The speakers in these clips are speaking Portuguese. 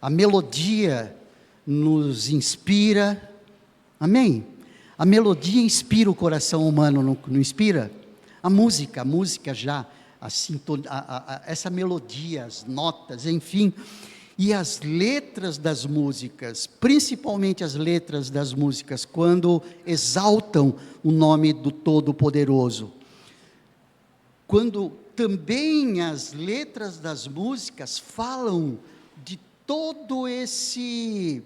A melodia nos inspira, amém? A melodia inspira o coração humano, não inspira? A música já, essa melodia, as notas, enfim, e as letras das músicas, principalmente as letras das músicas, quando exaltam o nome do Todo-Poderoso. Quando também as letras das músicas falam de todo esse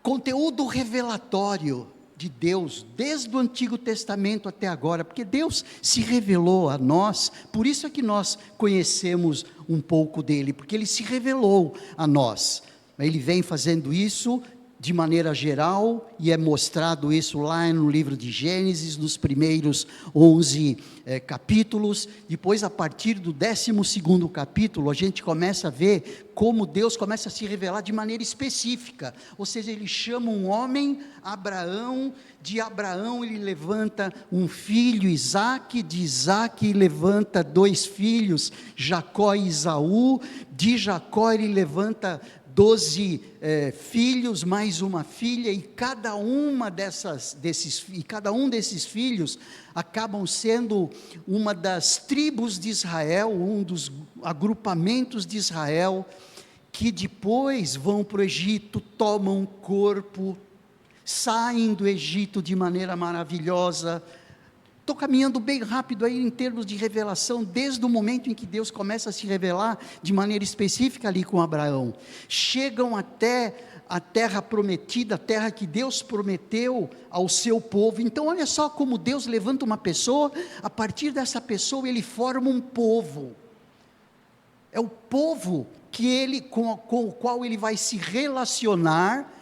conteúdo revelatório de Deus, desde o Antigo Testamento até agora, porque Deus se revelou a nós, por isso é que nós conhecemos um pouco dele, porque ele se revelou a nós. Ele vem fazendo isso de maneira geral, e é mostrado isso lá no livro de Gênesis, nos primeiros 11 capítulos. Depois, a partir do 12º capítulo, a gente começa a ver como Deus começa a se revelar de maneira específica, ou seja, ele chama um homem, Abraão, de Abraão ele levanta um filho, Isaque, de Isaque levanta 2 filhos, Jacó e Esaú, de Jacó ele levanta 12 filhos, mais uma filha, e cada um desses filhos acabam sendo uma das tribos de Israel, um dos agrupamentos de Israel, que depois vão para o Egito, tomam corpo, saem do Egito de maneira maravilhosa. Estou caminhando bem rápido aí em termos de revelação, desde o momento em que Deus começa a se revelar de maneira específica ali com Abraão. Chegam até a terra prometida, a terra que Deus prometeu ao seu povo. Então olha só como Deus levanta uma pessoa, a partir dessa pessoa ele forma um povo. É o povo com o qual ele vai se relacionar.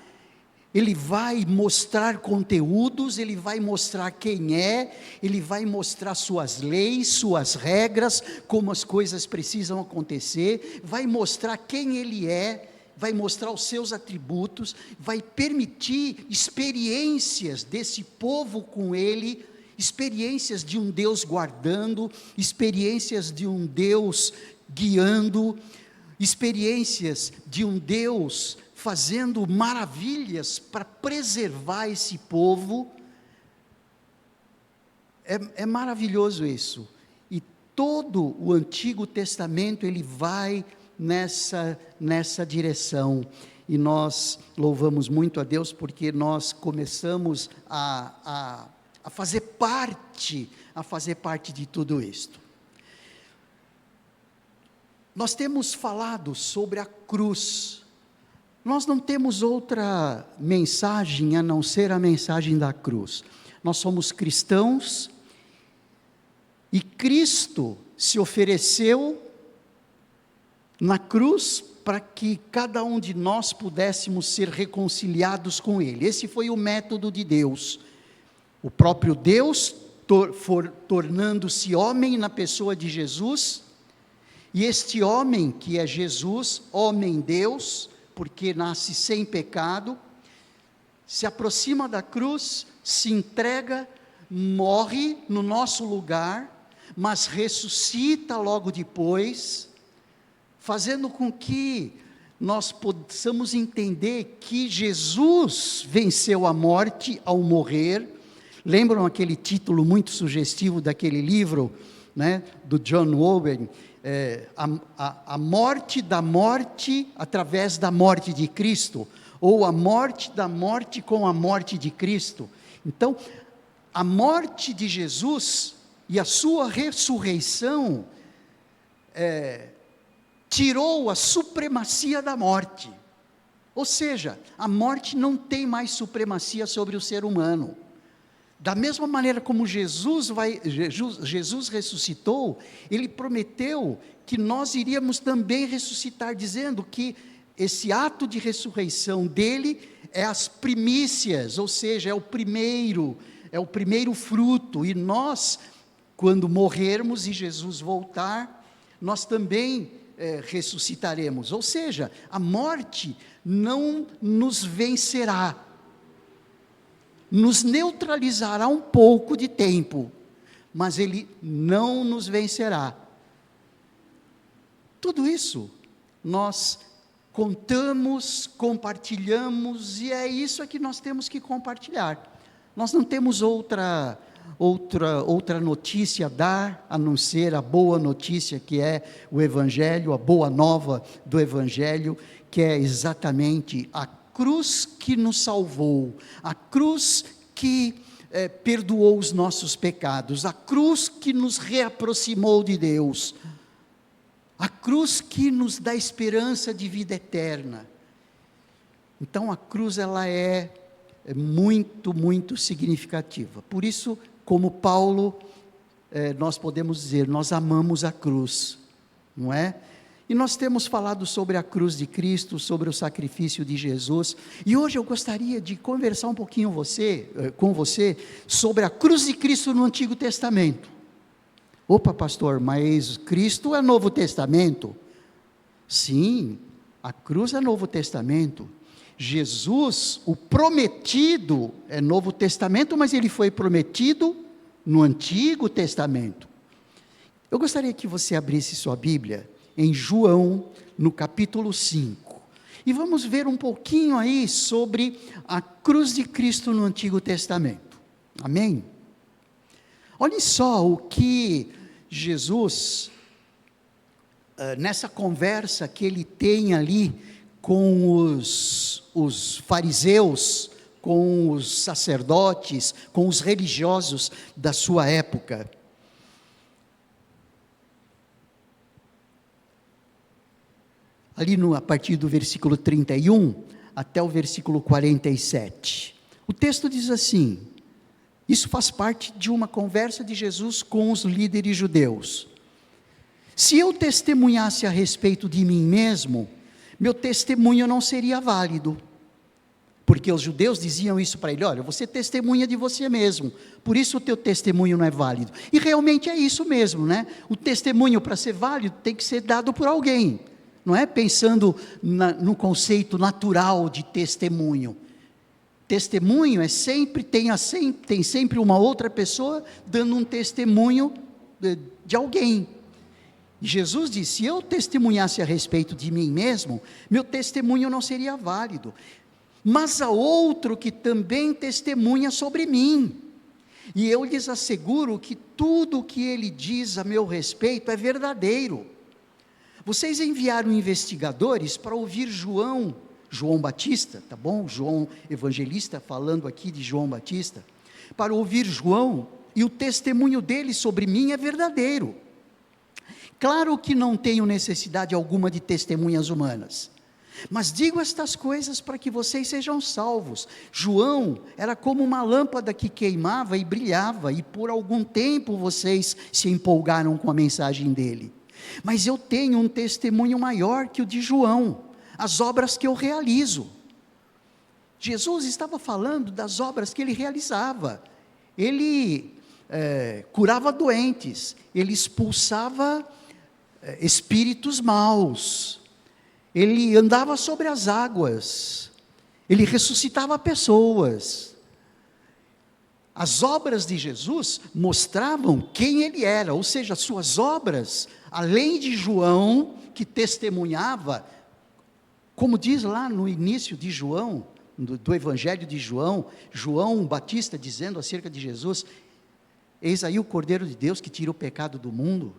Ele vai mostrar conteúdos, ele vai mostrar quem é, ele vai mostrar suas leis, suas regras, como as coisas precisam acontecer, vai mostrar quem ele é, vai mostrar os seus atributos, vai permitir experiências desse povo com ele, experiências de um Deus guardando, experiências de um Deus guiando, experiências de um Deus fazendo maravilhas para preservar esse povo. É maravilhoso isso, e todo o Antigo Testamento ele vai nessa direção, e nós louvamos muito a Deus, porque nós começamos a fazer parte de tudo isto. Nós temos falado sobre a cruz. Nós não temos outra mensagem a não ser a mensagem da cruz. Nós somos cristãos e Cristo se ofereceu na cruz para que cada um de nós pudéssemos ser reconciliados com Ele. Esse foi o método de Deus. O próprio Deus tornando-se homem na pessoa de Jesus, e este homem que é Jesus, homem-Deus, porque nasce sem pecado, se aproxima da cruz, se entrega, morre no nosso lugar, mas ressuscita logo depois, fazendo com que nós possamos entender que Jesus venceu a morte ao morrer. Lembram aquele título muito sugestivo daquele livro, né, do John Owen, a morte da morte através da morte de Cristo, ou a morte da morte com a morte de Cristo. Então, a morte de Jesus e a sua ressurreição tirou a supremacia da morte, ou seja, a morte não tem mais supremacia sobre o ser humano. Da mesma maneira como Jesus ressuscitou, ele prometeu que nós iríamos também ressuscitar, dizendo que esse ato de ressurreição dele é as primícias, ou seja, é o primeiro fruto, e nós, quando morrermos e Jesus voltar, nós também ressuscitaremos, ou seja, a morte não nos vencerá, nos neutralizará um pouco de tempo, mas ele não nos vencerá. Tudo isso nós contamos, compartilhamos, e é isso que nós temos que compartilhar. Nós não temos outra notícia a dar, a não ser a boa notícia que é o Evangelho, a boa nova do Evangelho, que é exatamente a cruz que nos salvou, a cruz que perdoou os nossos pecados, a cruz que nos reaproximou de Deus, a cruz que nos dá esperança de vida eterna. Então a cruz ela é muito, muito significativa. Por isso, como Paulo, nós podemos dizer, nós amamos a cruz, não é? E nós temos falado sobre a cruz de Cristo, sobre o sacrifício de Jesus, e hoje eu gostaria de conversar um pouquinho com você, sobre a cruz de Cristo no Antigo Testamento. Opa, pastor, mas Cristo é Novo Testamento? Sim, a cruz é Novo Testamento. Jesus, o prometido, é Novo Testamento, mas ele foi prometido no Antigo Testamento. Eu gostaria que você abrisse sua Bíblia em João, no capítulo 5, e vamos ver um pouquinho aí sobre a cruz de Cristo no Antigo Testamento. Amém? Olhem só o que Jesus, nessa conversa que ele tem ali com os fariseus, com os sacerdotes, com os religiosos da sua época. Ali a partir do versículo 31 até o versículo 47. O texto diz assim, isso faz parte de uma conversa de Jesus com os líderes judeus. Se eu testemunhasse a respeito de mim mesmo, meu testemunho não seria válido. Porque os judeus diziam isso para ele, olha, você testemunha de você mesmo, por isso o teu testemunho não é válido. E realmente é isso mesmo, né? O testemunho, para ser válido, tem que ser dado por alguém, não é? Pensando no conceito natural de testemunho. Testemunho é tem sempre uma outra pessoa dando um testemunho de alguém. E Jesus disse, se eu testemunhasse a respeito de mim mesmo, meu testemunho não seria válido. Mas há outro que também testemunha sobre mim, e eu lhes asseguro que tudo o que ele diz a meu respeito é verdadeiro. Vocês enviaram investigadores para ouvir João Batista, tá bom? João evangelista, falando aqui de João Batista, para ouvir João, e o testemunho dele sobre mim é verdadeiro. Claro que não tenho necessidade alguma de testemunhas humanas, mas digo estas coisas para que vocês sejam salvos. João era como uma lâmpada que queimava e brilhava, e por algum tempo vocês se empolgaram com a mensagem dele. Mas eu tenho um testemunho maior que o de João, as obras que eu realizo. Jesus estava falando das obras que ele realizava. Ele curava doentes, ele expulsava espíritos maus, ele andava sobre as águas, ele ressuscitava pessoas. As obras de Jesus mostravam quem ele era, ou seja, suas obras, além de João, que testemunhava, como diz lá no início de João, do Evangelho de João, João Batista dizendo acerca de Jesus, eis aí o Cordeiro de Deus que tira o pecado do mundo.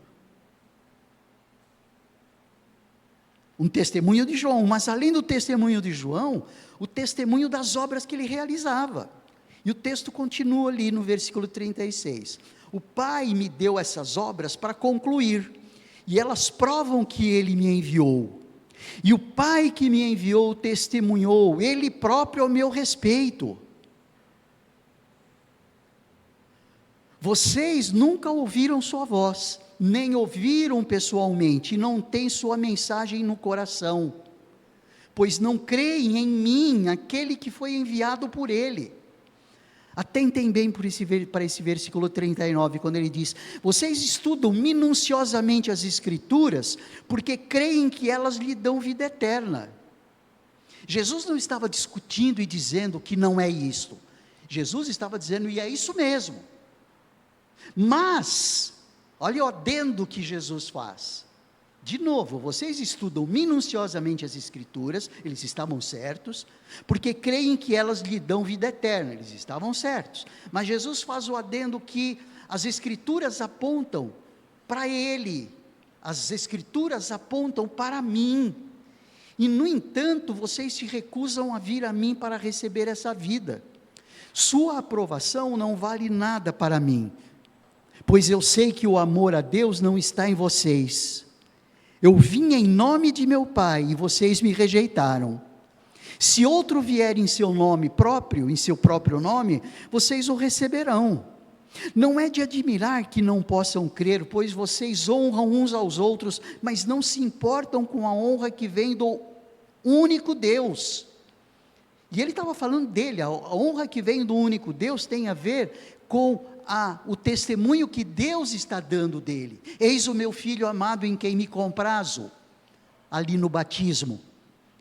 Um testemunho de João, mas além do testemunho de João, o testemunho das obras que ele realizava. E o texto continua ali no versículo 36. O Pai me deu essas obras para concluir, e elas provam que ele me enviou. E o Pai que me enviou testemunhou, ele próprio ao meu respeito. Vocês nunca ouviram sua voz, nem ouviram pessoalmente, e não têm sua mensagem no coração, pois não creem em mim, aquele que foi enviado por ele. Atentem bem para esse versículo 39, quando ele diz, vocês estudam minuciosamente as Escrituras, porque creem que elas lhe dão vida eterna. Jesus não estava discutindo e dizendo que não é isto, Jesus estava dizendo, e é isso mesmo, mas, olha o adendo que Jesus faz, De novo, vocês estudam minuciosamente as Escrituras, eles estavam certos, porque creem que elas lhe dão vida eterna, eles estavam certos. Mas Jesus faz o adendo que as Escrituras apontam para Ele, as Escrituras apontam para mim, e no entanto, vocês se recusam a vir a mim para receber essa vida. Sua aprovação não vale nada para mim, pois eu sei que o amor a Deus não está em vocês. Eu vim em nome de meu Pai, e vocês me rejeitaram. Se outro vier em seu nome próprio, em seu próprio nome, vocês o receberão. Não é de admirar que não possam crer, pois vocês honram uns aos outros, mas não se importam com a honra que vem do único Deus. E ele estava falando dele, a honra que vem do único Deus tem a ver com o testemunho que Deus está dando dele. Eis o meu filho amado em quem me comprazo, ali no batismo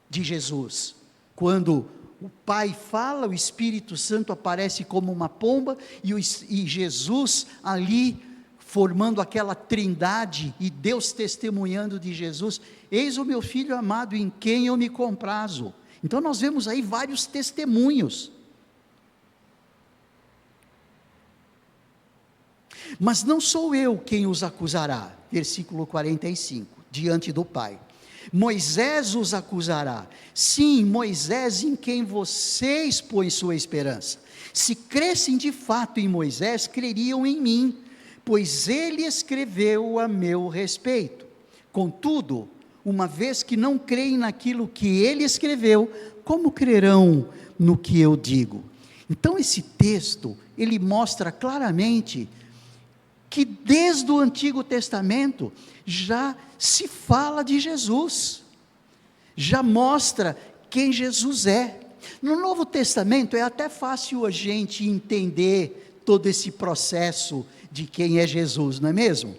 de Jesus, quando o Pai fala, o Espírito Santo aparece como uma pomba, e Jesus ali, formando aquela trindade, e Deus testemunhando de Jesus, eis o meu filho amado em quem eu me comprazo. Então nós vemos aí vários testemunhos. Mas não sou eu quem os acusará, versículo 45, diante do Pai. Moisés os acusará, sim, Moisés em quem vocês põem sua esperança. Se crescem de fato em Moisés, creriam em mim, pois ele escreveu a meu respeito. Contudo, uma vez que não creem naquilo que ele escreveu, como crerão no que eu digo? Então esse texto, ele mostra claramente que desde o Antigo Testamento já se fala de Jesus, já mostra quem Jesus é. No Novo Testamento é até fácil a gente entender todo esse processo de quem é Jesus, não é mesmo?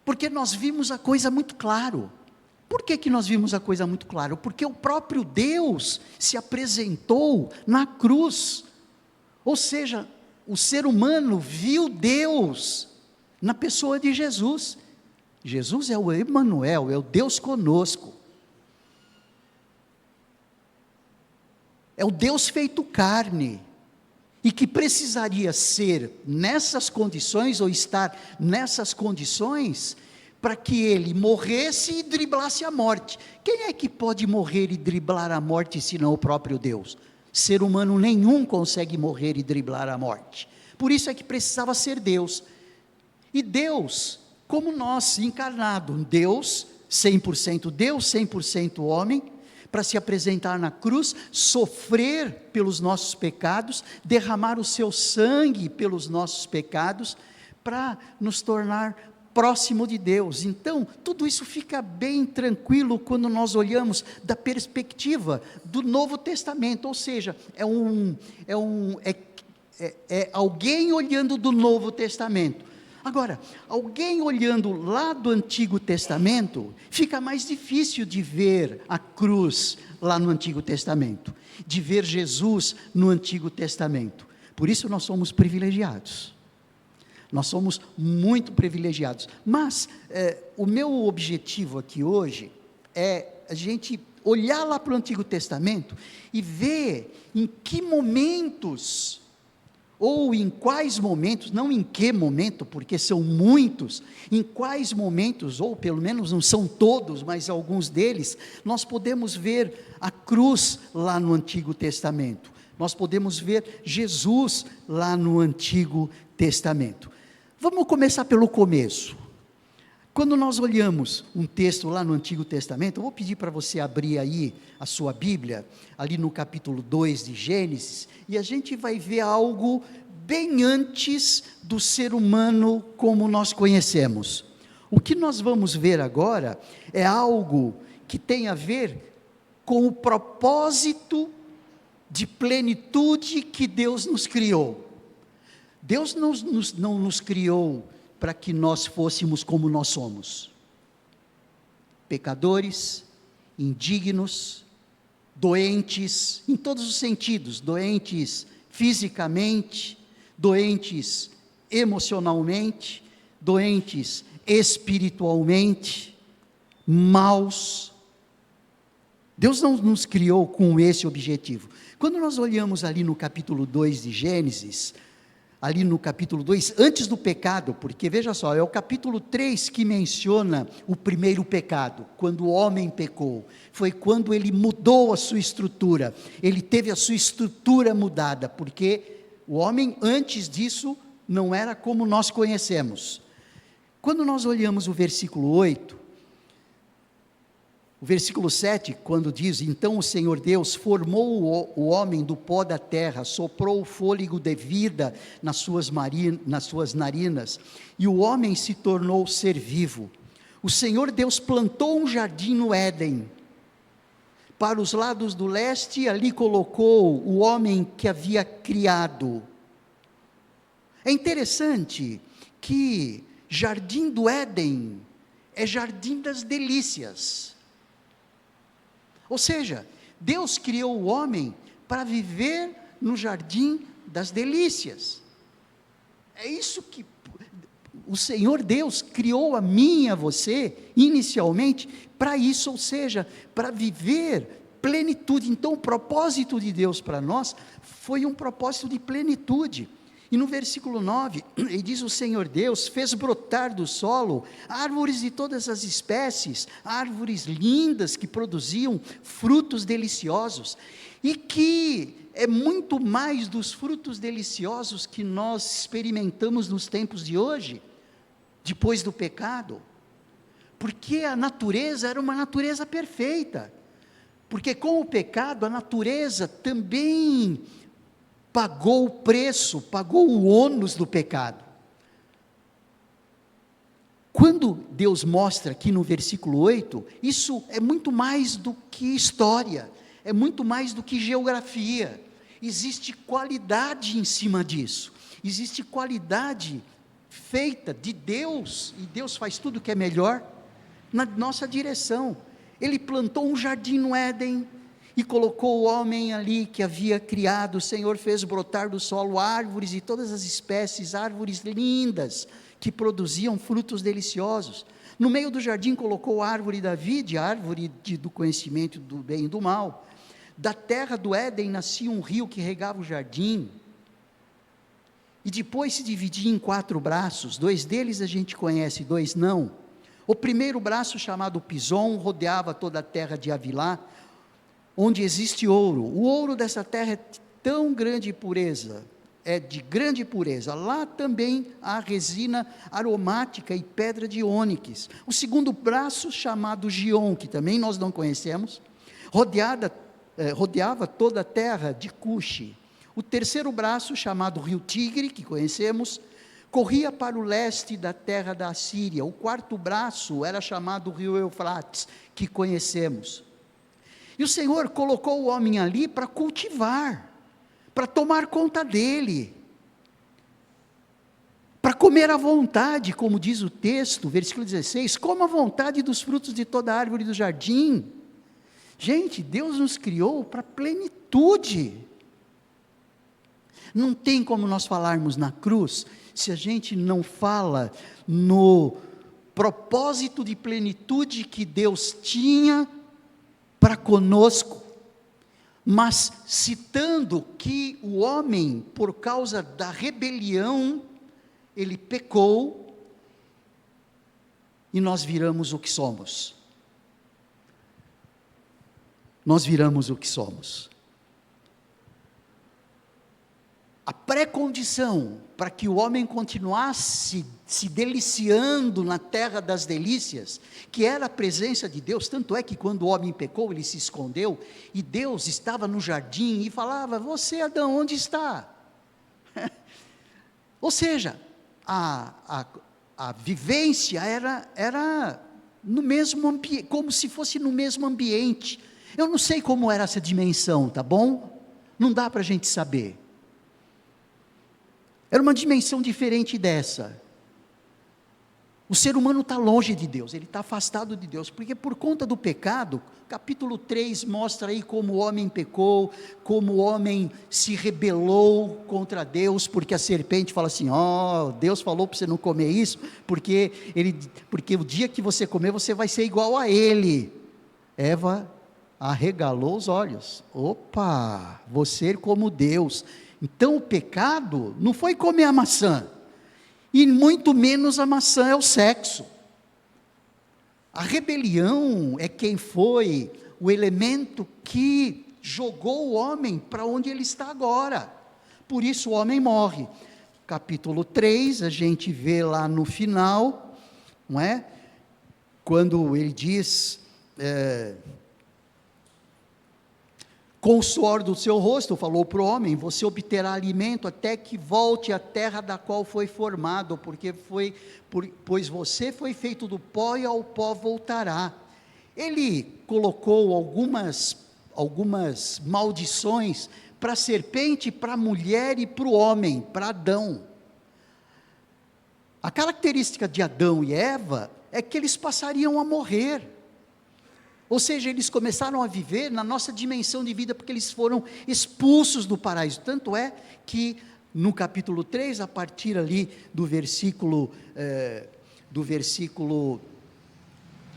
Porque nós vimos a coisa muito claro. Por que nós vimos a coisa muito claro? Porque o próprio Deus se apresentou na cruz, ou seja, o ser humano viu Deus na pessoa de Jesus. Jesus é o Emanuel, é o Deus conosco, é o Deus feito carne, e que precisaria ser nessas condições, ou estar nessas condições, para que ele morresse e driblasse a morte. Quem é que pode morrer e driblar a morte, senão o próprio Deus? Ser humano nenhum consegue morrer e driblar a morte, por isso é que precisava ser Deus, e Deus, como nós, encarnado, Deus, 100% Deus, 100% homem, para se apresentar na cruz, sofrer pelos nossos pecados, derramar o seu sangue pelos nossos pecados, para nos tornar próximo de Deus. Então, tudo isso fica bem tranquilo quando nós olhamos da perspectiva do Novo Testamento, ou seja, é alguém olhando do Novo Testamento. Agora, alguém olhando lá do Antigo Testamento, fica mais difícil de ver a cruz lá no Antigo Testamento, de ver Jesus no Antigo Testamento. Por isso nós somos privilegiados. Nós somos muito privilegiados. Mas o meu objetivo aqui hoje é a gente olhar lá para o Antigo Testamento e ver em que momentos, ou em quais momentos, não em que momento, porque são muitos, em quais momentos, ou pelo menos não são todos, mas alguns deles, nós podemos ver a cruz lá no Antigo Testamento. Nós podemos ver Jesus lá no Antigo Testamento. Vamos começar pelo começo. Quando nós olhamos um texto lá no Antigo Testamento, eu vou pedir para você abrir aí a sua Bíblia, ali no capítulo 2 de Gênesis, e a gente vai ver algo bem antes do ser humano como nós conhecemos. O que nós vamos ver agora é algo que tem a ver com o propósito de plenitude que Deus nos criou. Deus não nos criou para que nós fôssemos como nós somos, pecadores, indignos, doentes, em todos os sentidos, doentes fisicamente, doentes emocionalmente. doentes espiritualmente, maus. Deus não nos criou com esse objetivo. Quando nós olhamos ali no capítulo 2 de Gênesis, ali no capítulo 2, antes do pecado, porque veja só, é o capítulo 3 que menciona o primeiro pecado, quando o homem pecou, foi quando ele mudou a sua estrutura, ele teve a sua estrutura mudada, porque o homem antes disso não era como nós conhecemos. Quando nós olhamos o versículo 8, o versículo 7, quando diz, então o Senhor Deus formou o homem do pó da terra, soprou o fôlego de vida nas suas narinas, e o homem se tornou ser vivo. O Senhor Deus plantou um jardim no Éden, para os lados do leste, ali colocou o homem que havia criado. É interessante que jardim do Éden é jardim das delícias. Ou seja, Deus criou o homem para viver no jardim das delícias. É isso que o Senhor Deus criou a mim e a você, inicialmente, para isso, ou seja, para viver plenitude. Então, o propósito de Deus para nós foi um propósito de plenitude. E no versículo 9, ele diz, o Senhor Deus fez brotar do solo árvores de todas as espécies, árvores lindas que produziam frutos deliciosos, e que é muito mais dos frutos deliciosos que nós experimentamos nos tempos de hoje, depois do pecado, porque a natureza era uma natureza perfeita, porque com o pecado a natureza também pagou o preço, pagou o ônus do pecado. Quando Deus mostra aqui no versículo 8, isso é muito mais do que história, é muito mais do que geografia, existe qualidade em cima disso, existe qualidade feita de Deus, e Deus faz tudo que é melhor, na nossa direção. Ele plantou um jardim no Éden, e colocou o homem ali que havia criado. O Senhor fez brotar do solo árvores de todas as espécies, árvores lindas, que produziam frutos deliciosos. No meio do jardim colocou a árvore da vida, a árvore do conhecimento do bem e do mal. Da terra do Éden nascia um rio que regava o jardim, e depois se dividia em 4 braços, 2 deles a gente conhece, 2 não. O primeiro braço, chamado Pison, rodeava toda a terra de Havilá, onde existe ouro. O ouro dessa terra é tão grande pureza, é de grande pureza. Lá também há resina aromática e pedra de ônix. O segundo braço, chamado Gion, que também nós não conhecemos, rodeava toda a terra de Cuxi. O terceiro braço, chamado Rio Tigre, que conhecemos, corria para o leste da terra da Assíria. O quarto braço era chamado Rio Eufrates, que conhecemos. E o Senhor colocou o homem ali para cultivar, para tomar conta dele, para comer à vontade, como diz o texto, versículo 16, coma à vontade dos frutos de toda árvore do jardim. Gente, Deus nos criou para plenitude. Não tem como nós falarmos na cruz, se a gente não fala no propósito de plenitude que Deus tinha para conosco, mas citando que o homem, por causa da rebelião, ele pecou, e nós viramos o que somos. Nós viramos o que somos. A pré-condição para que o homem continuasse se deliciando na terra das delícias, que era a presença de Deus, tanto é que quando o homem pecou, ele se escondeu, e Deus estava no jardim, e falava, você Adão, onde está? Ou seja, a vivência era no mesmo ambiente, como se fosse no mesmo ambiente. Eu não sei como era essa dimensão, tá bom? Não dá para a gente saber. Era uma dimensão diferente dessa. O ser humano está longe de Deus, ele está afastado de Deus, porque por conta do pecado, capítulo 3 mostra aí como o homem pecou, como o homem se rebelou contra Deus, porque a serpente fala assim, Deus falou para você não comer isso, porque o dia que você comer, você vai ser igual a ele. Eva arregalou os olhos, opa, vou ser como Deus. Então o pecado não foi comer a maçã, e muito menos a maçã é o sexo. A rebelião é quem foi o elemento que jogou o homem para onde ele está agora. Por isso o homem morre. Capítulo 3, a gente vê lá no final, não é? Quando ele diz, com o suor do seu rosto, falou para o homem, você obterá alimento até que volte à terra da qual foi formado, pois você foi feito do pó e ao pó voltará. Ele colocou algumas maldições para a serpente, para a mulher e para o homem, para Adão. A característica de Adão e Eva é que eles passariam a morrer. Ou seja, eles começaram a viver na nossa dimensão de vida, porque eles foram expulsos do paraíso. Tanto é que no capítulo 3, a partir ali do versículo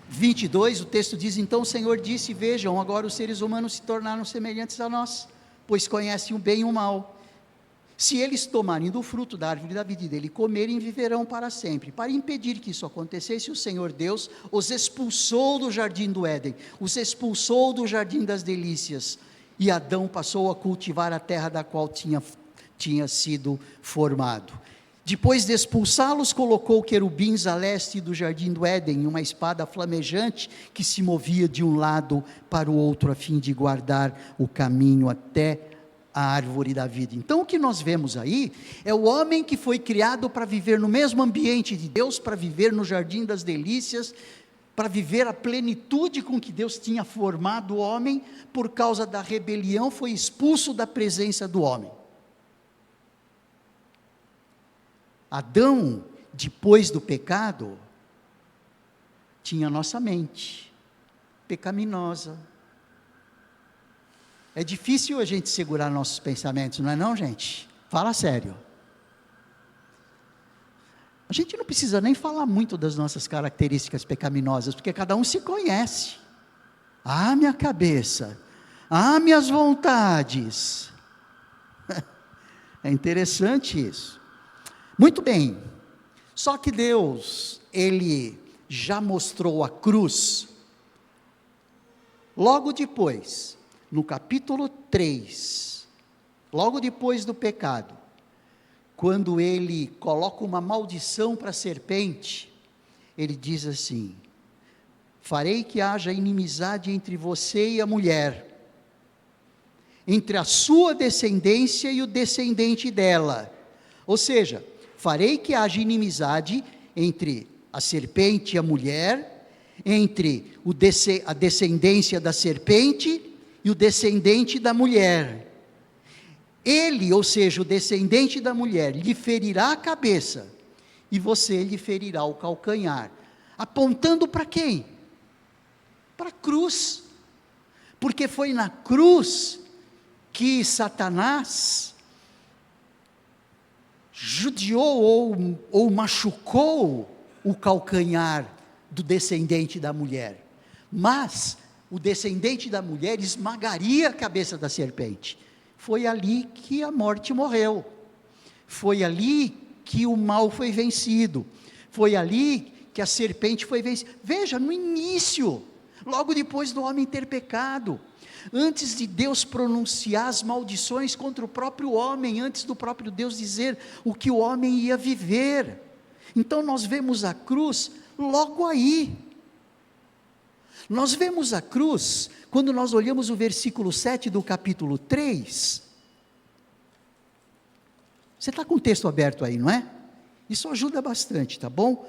22, o texto diz, então o Senhor disse, vejam, agora os seres humanos se tornaram semelhantes a nós, pois conhecem o bem e o mal. Se eles tomarem do fruto da árvore da vida e dele comerem, viverão para sempre. Para impedir que isso acontecesse, o Senhor Deus os expulsou do jardim do Éden, os expulsou do jardim das delícias, e Adão passou a cultivar a terra da qual tinha sido formado. Depois de expulsá-los, colocou querubins a leste do jardim do Éden, e uma espada flamejante que se movia de um lado para o outro, a fim de guardar o caminho até a árvore da vida. Então o que nós vemos aí, é o homem que foi criado para viver no mesmo ambiente de Deus, para viver no jardim das delícias, para viver a plenitude com que Deus tinha formado o homem, por causa da rebelião, foi expulso da presença do homem. Adão, depois do pecado, tinha nossa mente pecaminosa. É difícil a gente segurar nossos pensamentos, não é não, gente? Fala sério. A gente não precisa nem falar muito das nossas características pecaminosas, porque cada um se conhece. Minha cabeça, minhas vontades. É interessante isso. Muito bem, só que Deus, Ele já mostrou a cruz, logo depois, no capítulo 3, logo depois do pecado, quando Ele coloca uma maldição para a serpente, Ele diz assim, farei que haja inimizade entre você e a mulher, entre a sua descendência e o descendente dela, ou seja, farei que haja inimizade entre a serpente e a mulher, entre a descendência da serpente e o descendente da mulher. Ele, ou seja, o descendente da mulher, lhe ferirá a cabeça, e você lhe ferirá o calcanhar. Apontando para quem? Para a cruz. Porque foi na cruz que Satanás judiou ou machucou o calcanhar do descendente da mulher, mas o descendente da mulher esmagaria a cabeça da serpente. Foi ali que a morte morreu, foi ali que o mal foi vencido, foi ali que a serpente foi vencida. Veja, no início, logo depois do homem ter pecado, antes de Deus pronunciar as maldições contra o próprio homem, antes do próprio Deus dizer o que o homem ia viver. Então nós vemos a cruz logo aí. Nós vemos a cruz, quando nós olhamos o versículo 7 do capítulo 3, você está com o texto aberto aí, não é? Isso ajuda bastante, tá bom?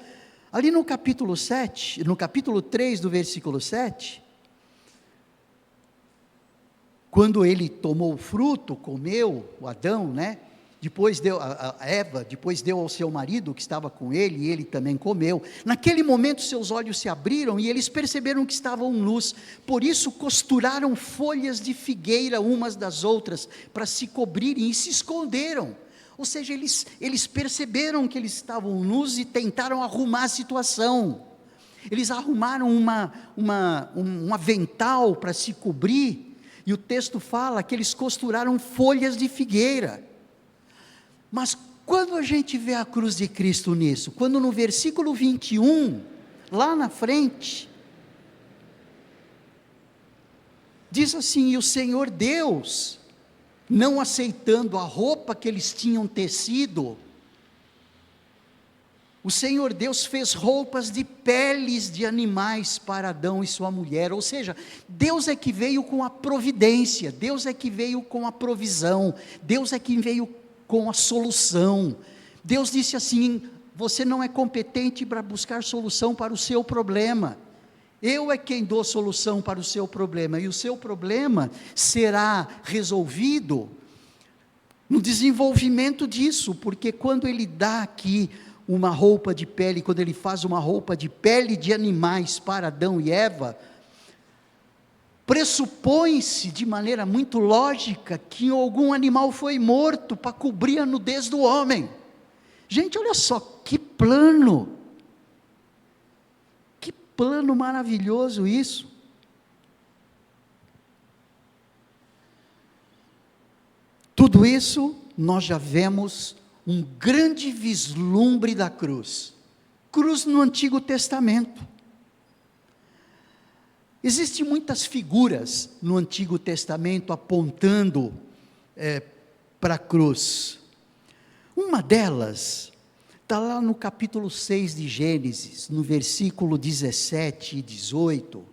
Ali no capítulo 7, no capítulo 3 do versículo 7, quando ele tomou o fruto, comeu, o Adão, né? Depois deu, a Eva, depois deu ao seu marido que estava com ele, e ele também comeu. Naquele momento seus olhos se abriram e eles perceberam que estavam nus. Por isso costuraram folhas de figueira umas das outras, para se cobrirem, e se esconderam. Ou seja, eles perceberam que eles estavam nus e tentaram arrumar a situação. Eles arrumaram um avental para se cobrir, e o texto fala que eles costuraram folhas de figueira. Mas quando a gente vê a cruz de Cristo nisso, quando no versículo 21, lá na frente, diz assim: e o Senhor Deus, não aceitando a roupa que eles tinham tecido, o Senhor Deus fez roupas de peles de animais para Adão e sua mulher. Ou seja, Deus é que veio com a providência, Deus é que veio com a provisão, Deus é que veio com a solução. Deus disse assim: você não é competente para buscar solução para o seu problema, eu é quem dou solução para o seu problema, e o seu problema será resolvido no desenvolvimento disso, porque quando ele dá aqui uma roupa de pele, quando ele faz uma roupa de pele de animais para Adão e Eva, pressupõe-se de maneira muito lógica que algum animal foi morto para cobrir a nudez do homem. Gente, olha só que plano maravilhoso isso. Tudo isso nós já vemos um grande vislumbre da cruz no Antigo Testamento. Existem muitas figuras no Antigo Testamento apontando para a cruz. Uma delas está lá no capítulo 6 de Gênesis, no versículo 17 e 18.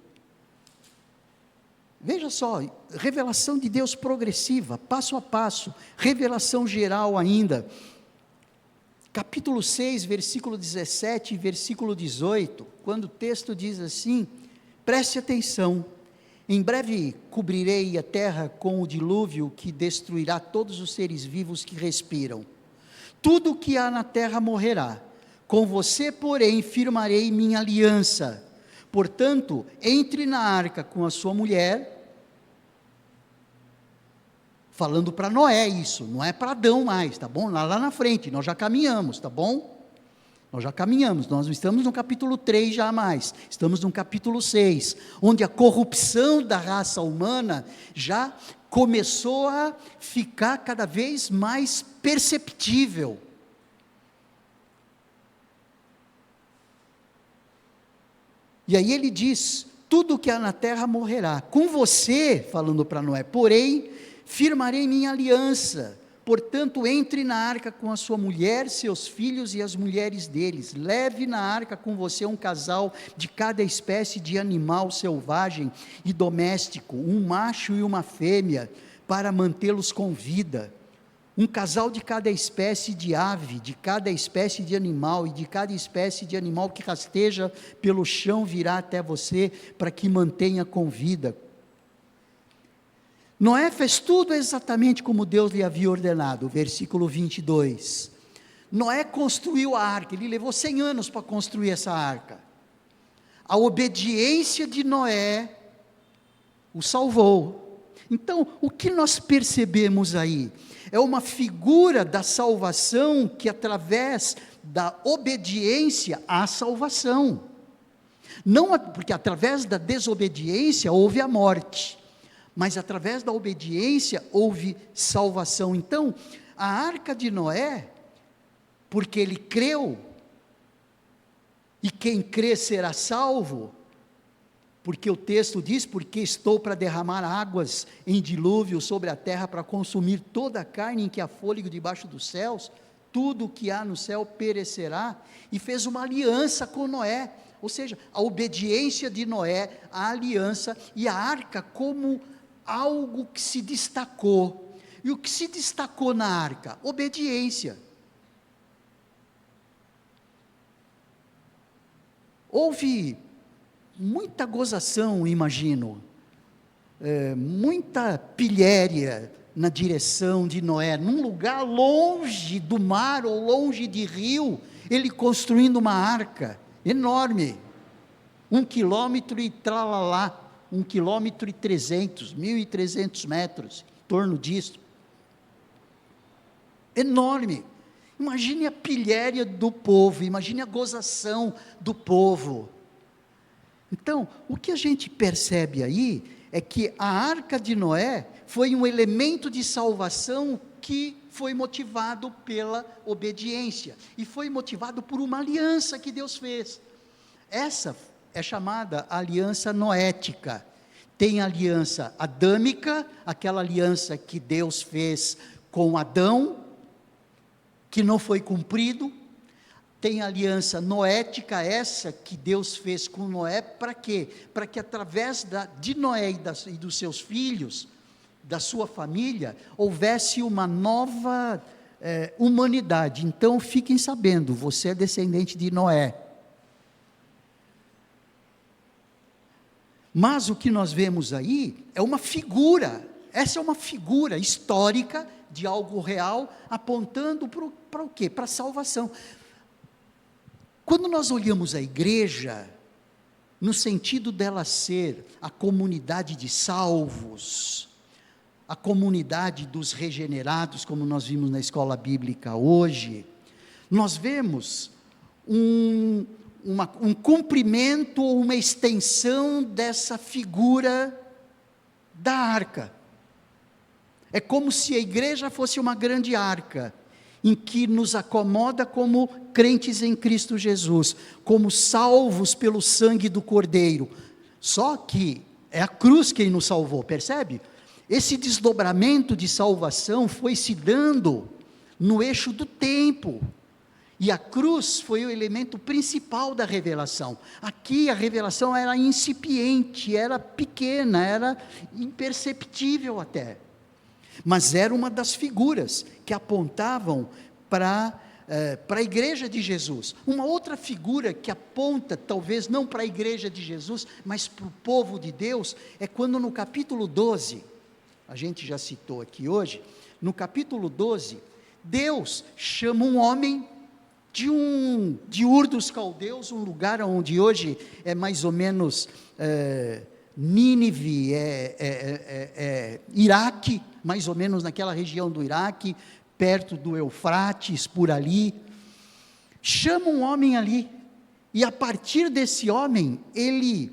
Veja só, revelação de Deus progressiva, passo a passo, revelação geral ainda. Capítulo 6, versículo 17 e versículo 18, quando o texto diz assim: preste atenção, em breve cobrirei a terra com o dilúvio que destruirá todos os seres vivos que respiram. Tudo o que há na terra morrerá. Com você, porém, firmarei minha aliança. Portanto, entre na arca com a sua mulher. Falando para Noé isso, não é para Adão mais, tá bom? Lá na frente, nós já caminhamos, tá bom? Nós já caminhamos, nós não estamos no capítulo 3 já mais, estamos no capítulo 6, onde a corrupção da raça humana já começou a ficar cada vez mais perceptível. E aí ele diz: tudo que há na terra morrerá, com você, falando para Noé, porém, firmarei minha aliança. Portanto, entre na arca com a sua mulher, seus filhos e as mulheres deles. Leve na arca com você um casal de cada espécie de animal selvagem e doméstico, um macho e uma fêmea, para mantê-los com vida. Um casal de cada espécie de ave, de cada espécie de animal, e de cada espécie de animal que rasteja pelo chão virá até você, para que mantenha com vida. Noé fez tudo exatamente como Deus lhe havia ordenado, versículo 22. Noé construiu a arca, ele levou 100 anos para construir essa arca. A obediência de Noé o salvou. Então, o que nós percebemos aí? É uma figura da salvação que através da obediência há salvação. Não, porque através da desobediência houve a morte, mas através da obediência houve salvação. Então, a arca de Noé, porque ele creu, e quem crê será salvo, porque o texto diz: porque estou para derramar águas em dilúvio sobre a terra, para consumir toda a carne em que há fôlego debaixo dos céus, tudo o que há no céu perecerá, e fez uma aliança com Noé, ou seja, a obediência de Noé, a aliança, e a arca como algo que se destacou. E o que se destacou na arca? Obediência. Houve muita gozação, imagino, muita pilhéria na direção de Noé, num lugar longe do mar ou longe de rio, ele construindo uma arca enorme, 1 quilômetro e tralalá, 1,3 km, 1.300 metros, em torno disso, enorme. Imagine a pilhéria do povo, imagine a gozação do povo. Então, o que a gente percebe aí, é que a arca de Noé, foi um elemento de salvação, que foi motivado pela obediência, e foi motivado por uma aliança que Deus fez. Essa é chamada aliança noética. Tem a aliança adâmica, aquela aliança que Deus fez com Adão, que não foi cumprido. Tem a aliança noética, essa que Deus fez com Noé, para quê? Para que através de Noé e dos seus filhos, da sua família, houvesse uma nova humanidade. Então fiquem sabendo, você é descendente de Noé. Mas o que nós vemos aí, é uma figura, essa é uma figura histórica, de algo real, apontando para o quê? Para a salvação. Quando nós olhamos a igreja, no sentido dela ser a comunidade de salvos, a comunidade dos regenerados, como nós vimos na escola bíblica hoje, nós vemos um cumprimento ou uma extensão dessa figura da arca. É como se a igreja fosse uma grande arca, em que nos acomoda como crentes em Cristo Jesus, como salvos pelo sangue do Cordeiro. Só que é a cruz quem nos salvou, percebe? Esse desdobramento de salvação foi se dando no eixo do tempo, e a cruz foi o elemento principal da revelação. Aqui a revelação era incipiente, era pequena, era imperceptível até, mas era uma das figuras que apontavam para a igreja de Jesus. Uma outra figura que aponta, talvez não para a igreja de Jesus, mas para o povo de Deus, é quando no capítulo 12, a gente já citou aqui hoje, no capítulo 12, Deus chama um homem de Ur dos Caldeus, um lugar onde hoje é mais ou menos Nínive, Iraque, mais ou menos naquela região do Iraque, perto do Eufrates, por ali. Chama um homem ali, e a partir desse homem, ele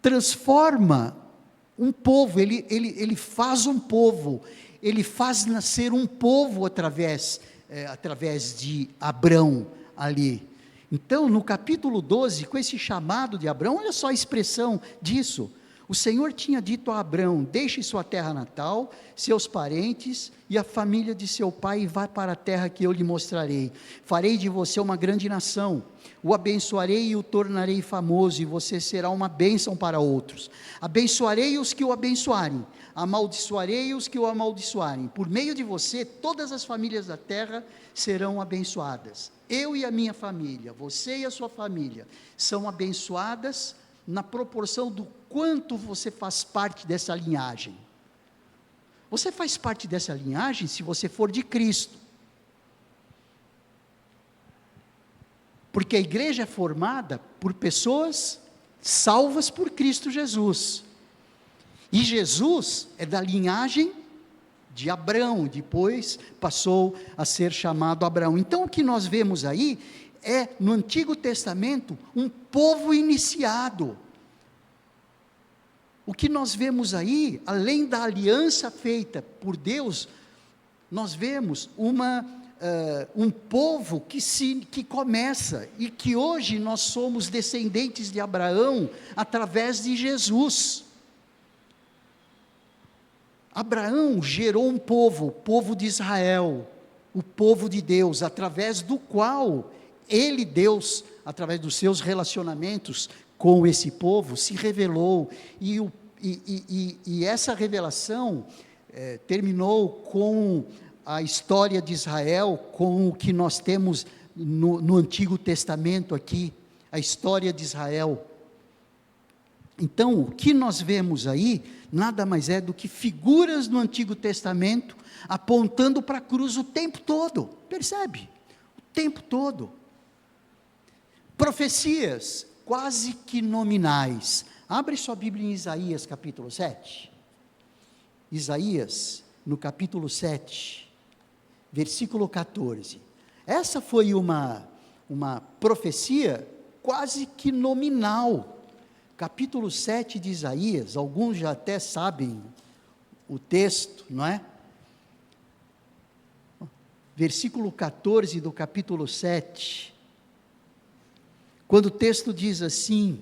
transforma um povo, ele faz um povo, ele faz nascer um povo através de Abrão ali. Então, no capítulo 12, com esse chamado de Abrão, olha só a expressão disso. O Senhor tinha dito a Abrão: deixe sua terra natal, seus parentes e a família de seu pai, e vá para a terra que eu lhe mostrarei. Farei de você uma grande nação, o abençoarei e o tornarei famoso, e você será uma bênção para outros. Abençoarei os que o abençoarem, amaldiçoarei os que o amaldiçoarem. Por meio de você, todas as famílias da terra serão abençoadas. Eu e a minha família, você e a sua família, são abençoadas na proporção do quanto você faz parte dessa linhagem. Você faz parte dessa linhagem se você for de Cristo. Porque a igreja é formada por pessoas salvas por Cristo Jesus. E Jesus é da linhagem de Abrão, depois passou a ser chamado Abraão. Então o que nós vemos aí é, no Antigo Testamento, um povo iniciado. O que nós vemos aí, além da aliança feita por Deus, nós vemos um povo que começa, e que hoje nós somos descendentes de Abraão, através de Jesus. Abraão gerou um povo, o povo de Israel, o povo de Deus, através do qual ele, Deus, através dos seus relacionamentos com esse povo, se revelou, e essa revelação terminou com a história de Israel, com o que nós temos no Antigo Testamento aqui, a história de Israel. Então, o que nós vemos aí, nada mais é do que figuras no Antigo Testamento, apontando para a cruz o tempo todo, percebe? O tempo todo. Profecias, quase que nominais. Abre sua Bíblia em Isaías capítulo 7. Isaías, no capítulo 7, versículo 14. Essa foi uma profecia quase que nominal. Capítulo 7 de Isaías, alguns já até sabem o texto, não é? Versículo 14 do capítulo 7, quando o texto diz assim,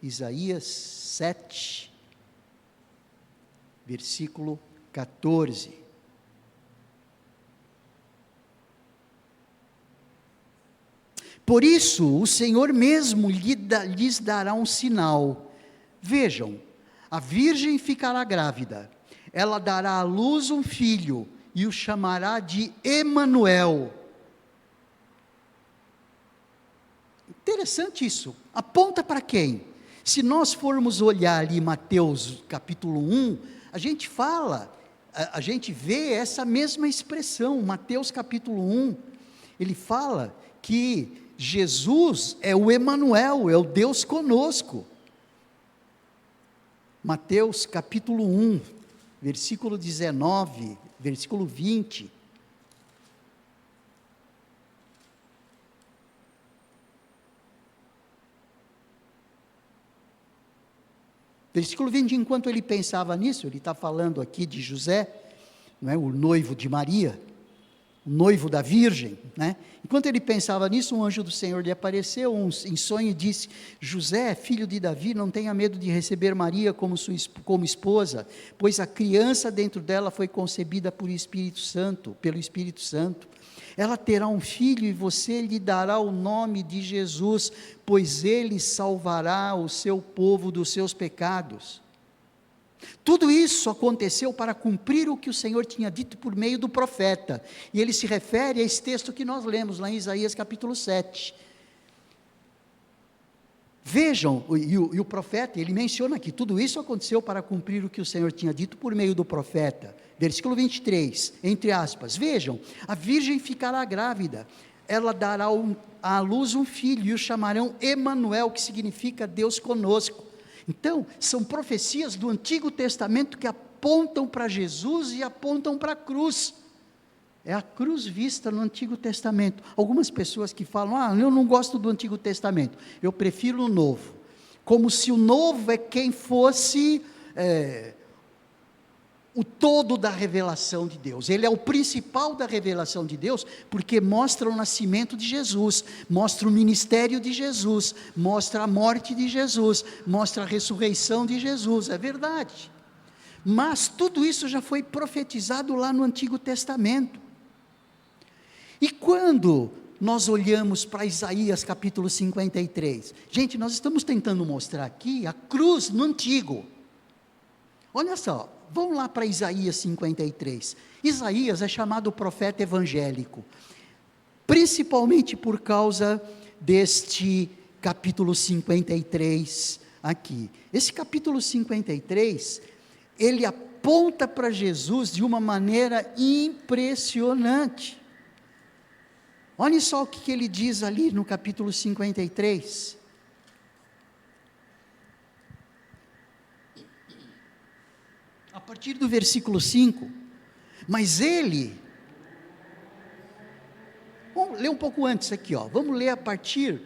Isaías 7, versículo 14. Por isso, o Senhor mesmo lhes dará um sinal. Vejam, a virgem ficará grávida, ela dará à luz um filho, e o chamará de Emanuel. Interessante isso, aponta para quem? Se nós formos olhar ali Mateus capítulo 1, a gente vê essa mesma expressão, Mateus capítulo 1, ele fala que Jesus é o Emanuel, é o Deus conosco. Mateus capítulo 1, versículo 19, versículo 20. Versículo 20, enquanto ele pensava nisso, ele está falando aqui de José, não é, o noivo de Maria, o noivo da virgem, né? Enquanto ele pensava nisso, um anjo do Senhor lhe apareceu em sonho e disse: José, filho de Davi, não tenha medo de receber Maria como esposa, pois a criança dentro dela foi concebida pelo Espírito Santo. Ela terá um filho e você lhe dará o nome de Jesus, pois ele salvará o seu povo dos seus pecados. Tudo isso aconteceu para cumprir o que o Senhor tinha dito por meio do profeta, e ele se refere a esse texto que nós lemos lá em Isaías capítulo 7, vejam, e o profeta, ele menciona aqui, tudo isso aconteceu para cumprir o que o Senhor tinha dito por meio do profeta, versículo 23, entre aspas, vejam, a virgem ficará grávida, ela dará à luz um filho, e o chamarão Emanuel, que significa Deus conosco. Então, são profecias do Antigo Testamento que apontam para Jesus e apontam para a cruz. É a cruz vista no Antigo Testamento. Algumas pessoas que falam, eu não gosto do Antigo Testamento, eu prefiro o Novo. Como se o Novo é quem fosse o todo da revelação de Deus. Ele é o principal da revelação de Deus, porque mostra o nascimento de Jesus, mostra o ministério de Jesus, mostra a morte de Jesus, mostra a ressurreição de Jesus, é verdade. Mas tudo isso já foi profetizado lá no Antigo Testamento. E quando nós olhamos para Isaías capítulo 53, gente, nós estamos tentando mostrar aqui a cruz no Antigo. Olha só, vamos lá para Isaías 53. Isaías é chamado profeta evangélico, principalmente por causa deste capítulo 53 aqui. Esse capítulo 53, ele aponta para Jesus de uma maneira impressionante. Olha só o que ele diz ali no capítulo 53. A partir do versículo 5, mas ele, vamos ler um pouco antes aqui, vamos ler a partir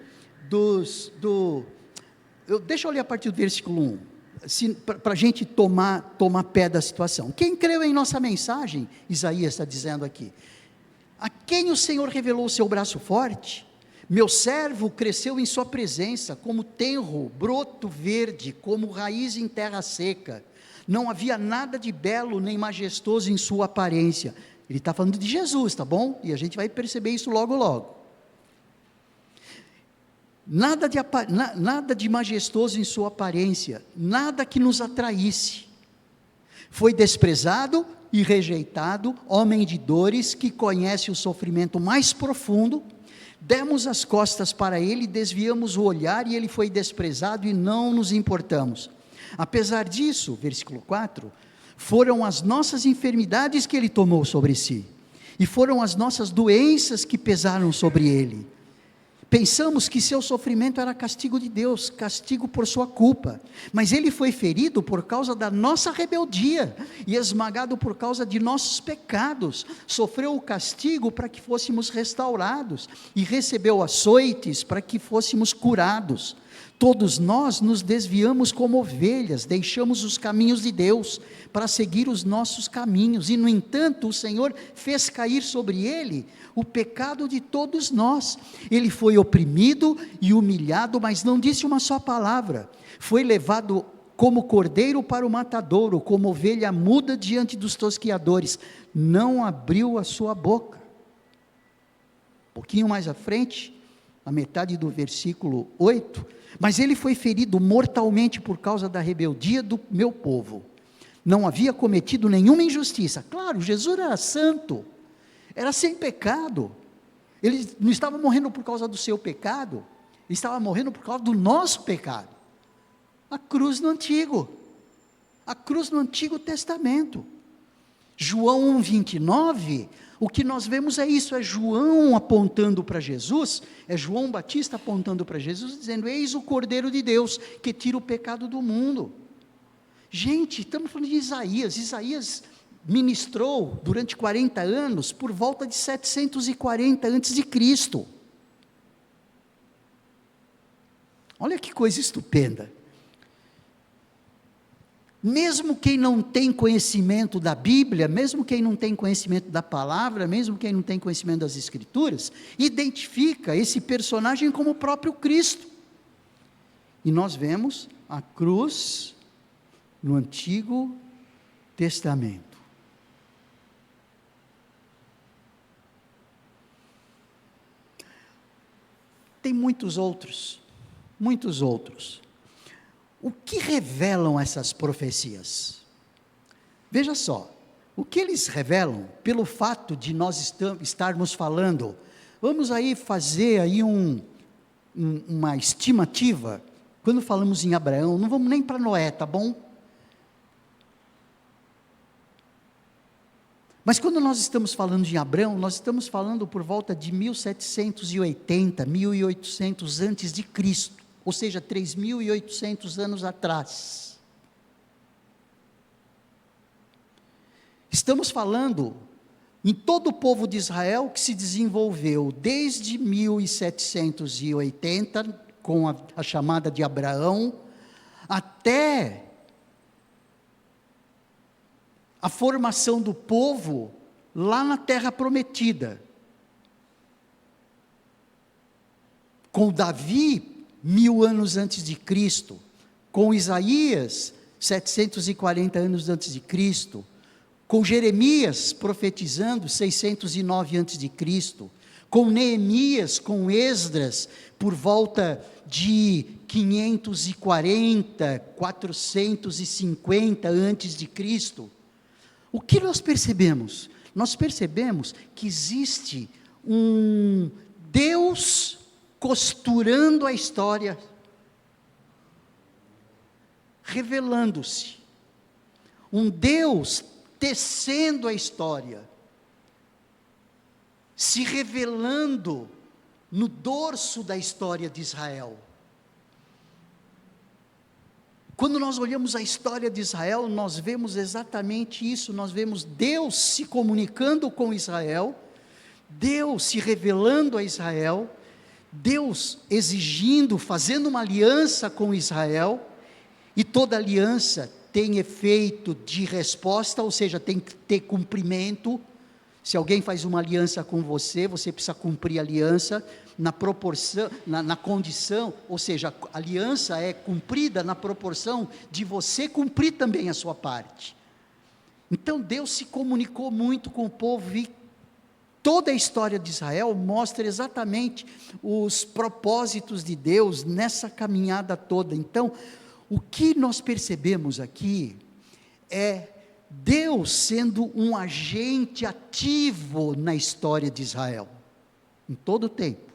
deixa eu ler a partir do versículo 1, para a gente tomar pé da situação. Quem creu em nossa mensagem, Isaías está dizendo aqui, a quem o Senhor revelou o seu braço forte, meu servo cresceu em sua presença, como tenro, broto verde, como raiz em terra seca, não havia nada de belo nem majestoso em sua aparência. Ele está falando de Jesus, tá bom? E a gente vai perceber isso logo logo. Nada de majestoso em sua aparência, nada que nos atraísse. Foi desprezado e rejeitado, homem de dores, que conhece o sofrimento mais profundo, Demos as costas para ele, desviamos o olhar e ele foi desprezado e não nos importamos. Apesar disso, versículo 4, foram as nossas enfermidades que ele tomou sobre si, e foram as nossas doenças que pesaram sobre ele. Pensamos que seu sofrimento era castigo de Deus, castigo por sua culpa, mas ele foi ferido por causa da nossa rebeldia, e esmagado por causa de nossos pecados, sofreu o castigo para que fôssemos restaurados, e recebeu açoites para que fôssemos curados. Todos nós nos desviamos como ovelhas, deixamos os caminhos de Deus, para seguir os nossos caminhos, e no entanto o Senhor fez cair sobre ele o pecado de todos nós. Ele foi oprimido e humilhado, mas não disse uma só palavra, foi levado como cordeiro para o matadouro, como ovelha muda diante dos tosquiadores, não abriu a sua boca. Um pouquinho mais à frente, a metade do versículo 8, mas ele foi ferido mortalmente por causa da rebeldia do meu povo, não havia cometido nenhuma injustiça. Claro, Jesus era santo, era sem pecado, ele não estava morrendo por causa do seu pecado, ele estava morrendo por causa do nosso pecado. A cruz no Antigo Testamento, João 1,29, o que nós vemos é isso, é João apontando para Jesus, é João Batista apontando para Jesus, dizendo: eis o Cordeiro de Deus, que tira o pecado do mundo. Gente, estamos falando de Isaías ministrou durante 40 anos, por volta de 740 a.C. Olha que coisa estupenda. Mesmo quem não tem conhecimento da Bíblia, mesmo quem não tem conhecimento da palavra, mesmo quem não tem conhecimento das Escrituras, identifica esse personagem como o próprio Cristo. E nós vemos a cruz no Antigo Testamento. Tem muitos outros. O que revelam essas profecias? Veja só, o que eles revelam, pelo fato de nós estarmos falando, vamos aí fazer aí uma estimativa, quando falamos em Abraão, não vamos nem para Noé, tá bom? Mas quando nós estamos falando de Abraão, nós estamos falando por volta de 1780, 1800 antes de Cristo, ou seja, 3.800 anos atrás. Estamos falando em todo o povo de Israel que se desenvolveu desde 1780, com a chamada de Abraão, até a formação do povo lá na terra prometida, com Davi 1000 anos antes de Cristo, com Isaías 740 anos antes de Cristo, com Jeremias profetizando 609 antes de Cristo, com Neemias, com Esdras por volta de 540, 450 antes de Cristo. O que nós percebemos? Nós percebemos que existe um Deus costurando a história, revelando-se, um Deus tecendo a história, se revelando no dorso da história de Israel. Quando nós olhamos a história de Israel, nós vemos exatamente isso, nós vemos Deus se comunicando com Israel, Deus se revelando a Israel, Deus exigindo, fazendo uma aliança com Israel, e toda aliança tem efeito de resposta, ou seja, tem que ter cumprimento. Se alguém faz uma aliança com você, você precisa cumprir a aliança, na proporção, na condição, ou seja, a aliança é cumprida na proporção de você cumprir também a sua parte. Então Deus se comunicou muito com o povo, e toda a história de Israel mostra exatamente os propósitos de Deus nessa caminhada toda. Então, o que nós percebemos aqui é Deus sendo um agente ativo na história de Israel, em todo o tempo.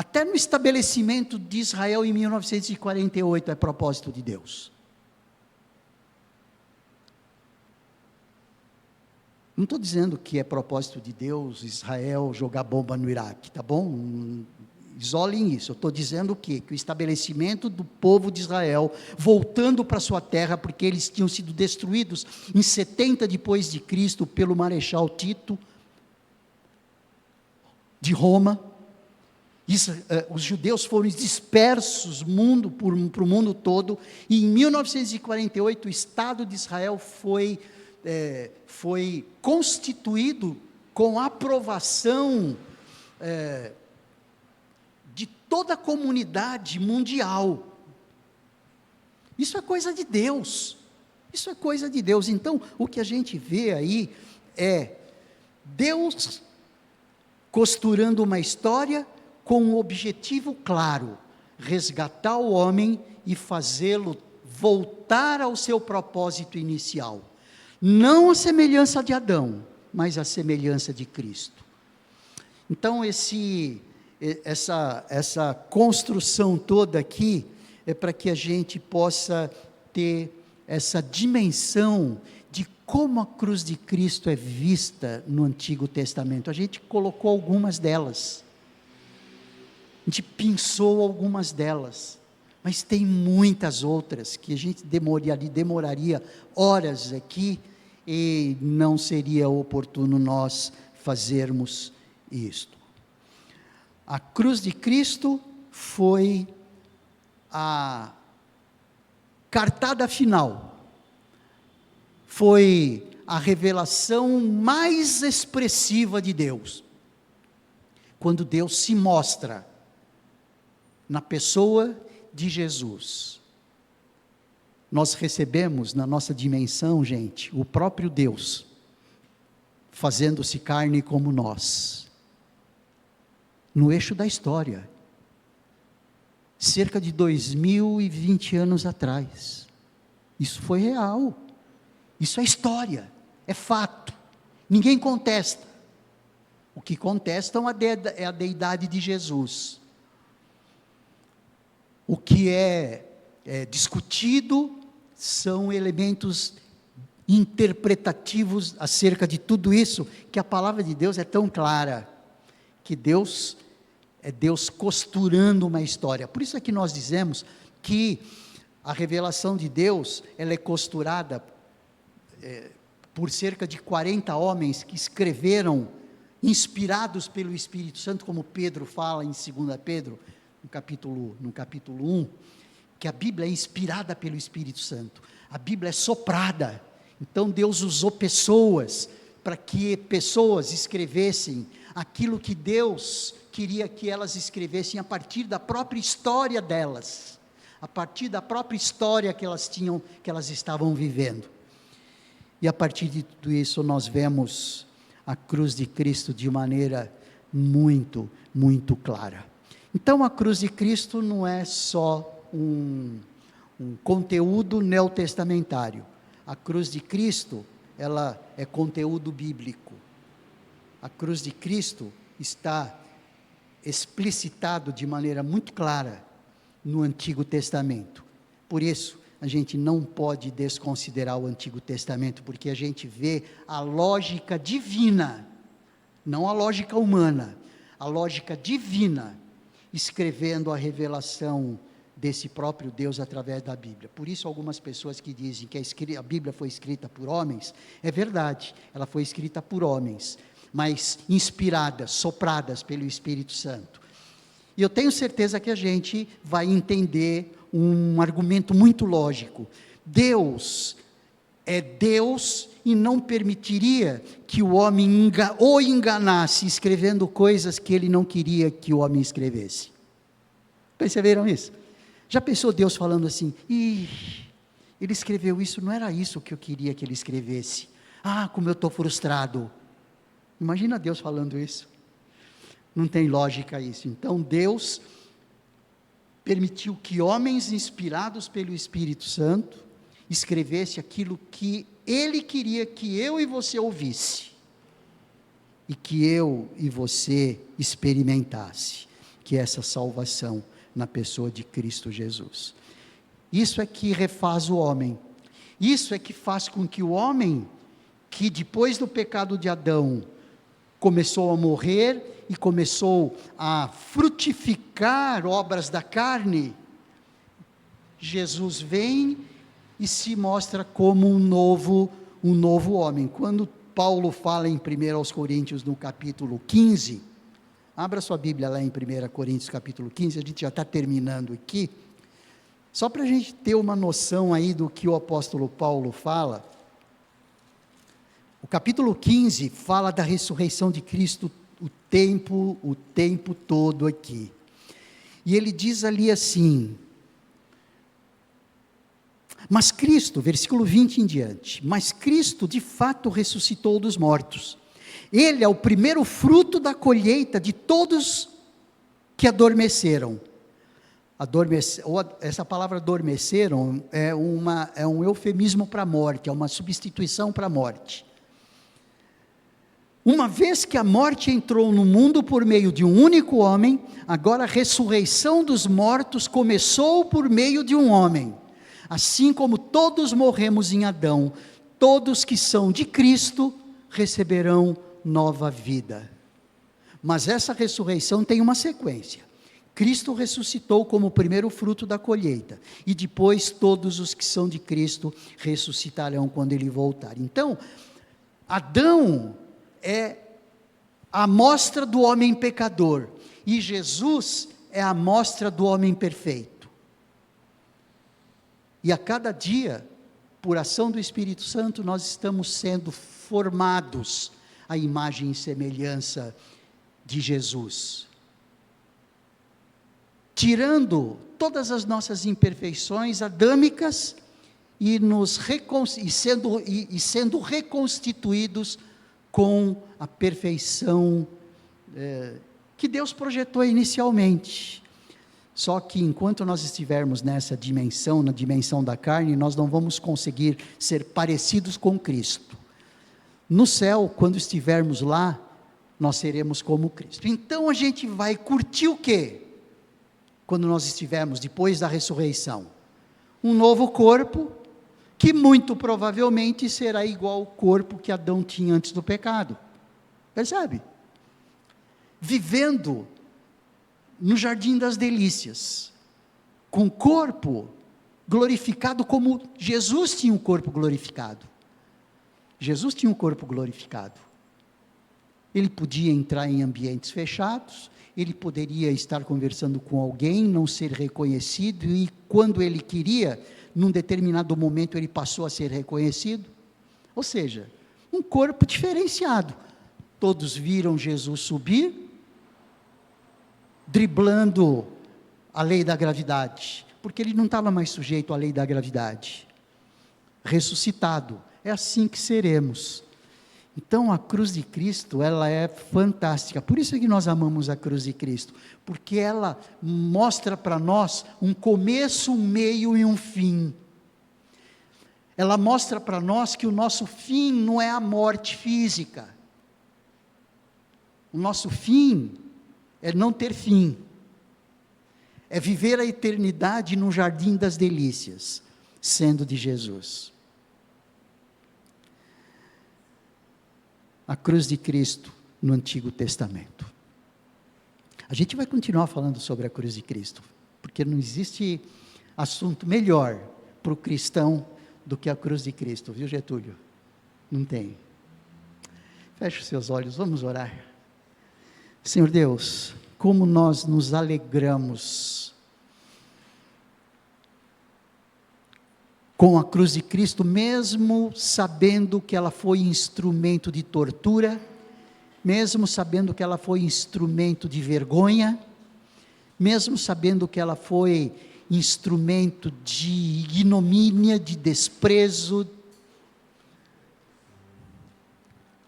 Até no estabelecimento de Israel em 1948 é propósito de Deus. Não estou dizendo que é propósito de Deus Israel jogar bomba no Iraque, tá bom? Isolem isso. Eu estou dizendo o quê? Que o estabelecimento do povo de Israel, voltando para sua terra, porque eles tinham sido destruídos em 70 depois de Cristo pelo Marechal Tito, de Roma. Os judeus foram dispersos para o mundo todo, e em 1948 o Estado de Israel foi constituído com a aprovação de toda a comunidade mundial. Isso é coisa de Deus, isso é coisa de Deus. Então, o que a gente vê aí é Deus costurando uma história com um objetivo claro: resgatar o homem e fazê-lo voltar ao seu propósito inicial. Não a semelhança de Adão, mas a semelhança de Cristo. Então, essa construção toda aqui é para que a gente possa ter essa dimensão de como a cruz de Cristo é vista no Antigo Testamento. A gente colocou algumas delas. A gente pensou algumas delas, mas tem muitas outras que a gente demoraria horas aqui, e não seria oportuno nós fazermos isto. A cruz de Cristo foi a cartada final, foi a revelação mais expressiva de Deus, quando Deus se mostra na pessoa de Jesus. Nós recebemos na nossa dimensão, gente, o próprio Deus, fazendo-se carne como nós, no eixo da história, cerca de 2020 anos atrás. Isso foi real, isso é história, é fato, ninguém contesta. O que contestam é a deidade de Jesus. O que é discutido são elementos interpretativos acerca de tudo isso, que a palavra de Deus é tão clara, que Deus é Deus costurando uma história. Por isso é que nós dizemos que a revelação de Deus, ela é costurada por cerca de 40 homens que escreveram, inspirados pelo Espírito Santo, como Pedro fala em 2 Pedro, no capítulo 1, que a Bíblia é inspirada pelo Espírito Santo, a Bíblia é soprada. Então Deus usou pessoas, para que pessoas escrevessem aquilo que Deus queria que elas escrevessem, a partir da própria história delas, a partir da própria história que elas estavam vivendo. E a partir de tudo isso nós vemos a cruz de Cristo de maneira muito, muito clara. Então a cruz de Cristo não é só um conteúdo neotestamentário. A cruz de Cristo, ela é conteúdo bíblico. A cruz de Cristo está explicitado de maneira muito clara no Antigo Testamento. Por isso, a gente não pode desconsiderar o Antigo Testamento, porque a gente vê a lógica divina, não a lógica humana, a lógica divina, escrevendo a revelação desse próprio Deus através da Bíblia. Por isso algumas pessoas que dizem que a Bíblia foi escrita por homens, é verdade, ela foi escrita por homens, mas inspiradas, sopradas pelo Espírito Santo. E eu tenho certeza que a gente vai entender um argumento muito lógico. Deus é Deus e não permitiria que o homem o enganasse escrevendo coisas que ele não queria que o homem escrevesse. Perceberam isso? Já pensou Deus falando assim: ele escreveu isso, não era isso que eu queria que ele escrevesse. Como eu estou frustrado. Imagina Deus falando isso. Não tem lógica isso. Então Deus permitiu que homens inspirados pelo Espírito Santo escrevesse aquilo que Ele queria que eu e você ouvisse, e que eu e você experimentasse, que essa salvação na pessoa de Cristo Jesus. Isso é que refaz o homem. Isso é que faz com que o homem, que depois do pecado de Adão, começou a morrer e começou a frutificar obras da carne, Jesus vem e se mostra como um novo homem. Quando Paulo fala em 1 Coríntios, no capítulo 15, abra sua Bíblia lá em 1 Coríntios, capítulo 15, a gente já está terminando aqui, só para a gente ter uma noção aí do que o apóstolo Paulo fala. O capítulo 15 fala da ressurreição de Cristo o tempo todo aqui. E ele diz ali assim: mas Cristo, versículo 20 em diante, mas Cristo de fato ressuscitou dos mortos. Ele é o primeiro fruto da colheita de todos que adormeceram. Essa palavra adormeceram é um eufemismo para a morte, é uma substituição para a morte. Uma vez que a morte entrou no mundo por meio de um único homem, agora a ressurreição dos mortos começou por meio de um homem. Assim como todos morremos em Adão, todos que são de Cristo receberão nova vida. Mas essa ressurreição tem uma sequência. Cristo ressuscitou como o primeiro fruto da colheita, e depois todos os que são de Cristo ressuscitarão quando Ele voltar. Então, Adão é a amostra do homem pecador, e Jesus é a amostra do homem perfeito. E a cada dia, por ação do Espírito Santo, nós estamos sendo formados à imagem e semelhança de Jesus, tirando todas as nossas imperfeições adâmicas e sendo reconstituídos com a perfeição que Deus projetou inicialmente. Só que enquanto nós estivermos nessa dimensão, na dimensão da carne, nós não vamos conseguir ser parecidos com Cristo. No céu, quando estivermos lá, nós seremos como Cristo. Então a gente vai curtir o quê? Quando nós estivermos depois da ressurreição? Um novo corpo, que muito provavelmente será igual ao corpo que Adão tinha antes do pecado. Percebe? Vivendo no jardim das delícias, com corpo glorificado como Jesus tinha um corpo glorificado. Jesus tinha um corpo glorificado. Ele podia entrar em ambientes fechados, ele poderia estar conversando com alguém, não ser reconhecido, e quando ele queria, num determinado momento ele passou a ser reconhecido. Ou seja, um corpo diferenciado. Todos viram Jesus subir, driblando a lei da gravidade, porque ele não estava mais sujeito à lei da gravidade. Ressuscitado, é assim que seremos. Então a cruz de Cristo, ela é fantástica, por isso é que nós amamos a cruz de Cristo, porque ela mostra para nós um começo, um meio e um fim. Ela mostra para nós que o nosso fim não é a morte física, o nosso fim é não ter fim, é viver a eternidade no jardim das delícias, sendo de Jesus. A cruz de Cristo no Antigo Testamento. A gente vai continuar falando sobre a cruz de Cristo, porque não existe assunto melhor para o cristão do que a cruz de Cristo, viu, Getúlio? Não tem. Feche os seus olhos, vamos orar. Senhor Deus, como nós nos alegramos com a cruz de Cristo, mesmo sabendo que ela foi instrumento de tortura, mesmo sabendo que ela foi instrumento de vergonha, mesmo sabendo que ela foi instrumento de ignomínia, de desprezo,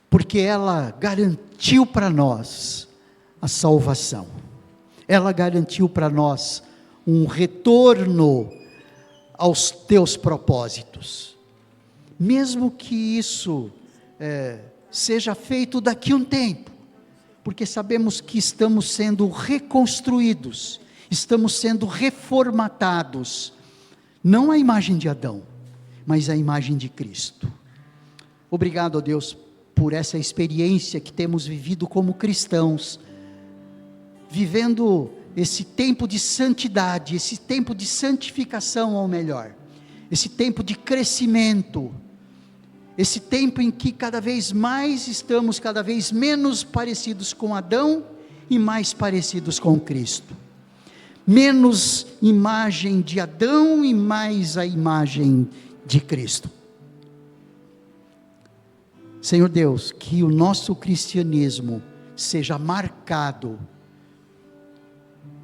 porque ela garantiu para nós a salvação, ela garantiu para nós um retorno aos teus propósitos, mesmo que isso seja feito daqui a um tempo, porque sabemos que estamos sendo reconstruídos, estamos sendo reformatados, não a imagem de Adão, mas a imagem de Cristo. Obrigado, ó Deus, por essa experiência que temos vivido como cristãos, vivendo esse tempo de santidade, esse tempo de santificação ao melhor, esse tempo de crescimento, esse tempo em que cada vez mais estamos, cada vez menos parecidos com Adão e mais parecidos com Cristo. Menos imagem de Adão e mais a imagem de Cristo. Senhor Deus, que o nosso cristianismo seja marcado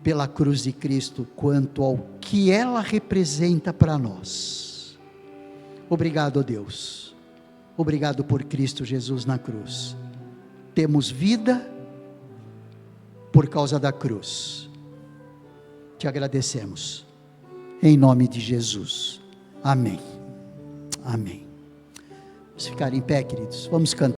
pela cruz de Cristo, quanto ao que ela representa para nós. Obrigado, ó Deus. Obrigado por Cristo Jesus na cruz. Temos vida por causa da cruz. Te agradecemos. Em nome de Jesus. Amém. Amém. Vamos ficar em pé, queridos. Vamos cantar.